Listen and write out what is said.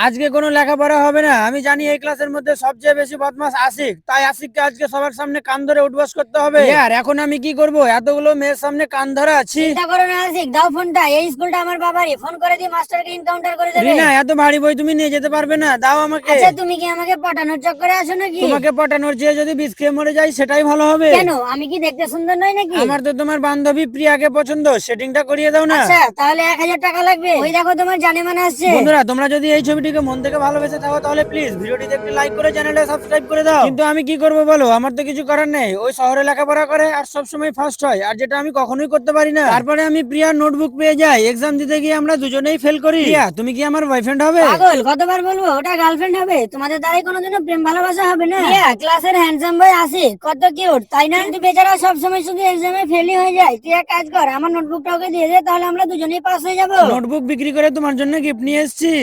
আজকে কোনো লেখাপড়া হবে না। আমি জানি এই ক্লাসের মধ্যে সবচেয়ে বেশি বদমাস আশিক, তাই আশিককে আজকে সবার সামনে কান ধরে উঠবস করতে হবে। আর এখন আমি কি করব, এতগুলো মেয়ের সামনে কান ধরা আছি। চিন্তা করো না আশিক, দাও ফোনটা। এই স্কুলটা আমার বাবারই, ফোন করে দিয়ে মাস্টারকে এনকাউন্টার করে দেবে। রিনা, এত ভারী বই তুমি নিয়ে যেতে পারবে না, দাও আমাকে। আচ্ছা, তুমি কি আমাকে পটানোর চক্করে আছো নাকি? তোমাকে পটানোর চেয়ে যদি বিষ খেয়ে মরে যাই সেটাই ভালো হবে। কেন, আমি কি দেখতে সুন্দর নই নাকি? আমার তো তোমার বান্ধবী প্রিয়াকে পছন্দ, সেটিংটা করিয়ে দাও না। আচ্ছা, তাহলে 1000 টাকা লাগবে। ওই দেখো, তোমার জানে মানে আসছে। বন্ধুরা, তোমরা যদি এই ছবিটিকে মন থেকে ভালোবেসে থাকো তাহলে প্লিজ ভিডিওটিতে একটি লাইক করে চ্যানেলটা সাবস্ক্রাইব করে দাও। কিন্তু আমি কি করব বলো, আমার তো কিছু করার নেই। ওই শহরে লেখাপড়া করে আর সব সময় ফার্স্ট হয়, আর যেটা আমি কখনোই করতে পারি না। তারপরে আমি প্রিয়ার নোটবুক পেয়ে যাই, এক্সাম দিতে গিয়ে আমরা দুজনেই ফেল করি। প্রিয়া, তুমি কি আমার বয়ফ্রেন্ড হবে? পাগল, কতবার বলবো ওটা গার্লফ্রেন্ড হবে? তোমাদের দ্বারাই কোনোদিনও প্রেম ভালোবাসা হবে না। ক্লাসের হ্যান্ডসাম বয় আশিক কত কিউট, তাই না? কিন্তু বেচারা সবসময় শুধু এক্সামে ফেলই হয়ে যায়। তুই এক কাজ কর, আমার নোটবুকটা ওকে দিয়ে দে, তাহলে আমরা দুজনেই পাস হয়ে যাবো। নোটবুক বিক্রি করে তোমার জন্য গিফট নিয়ে এসেছি।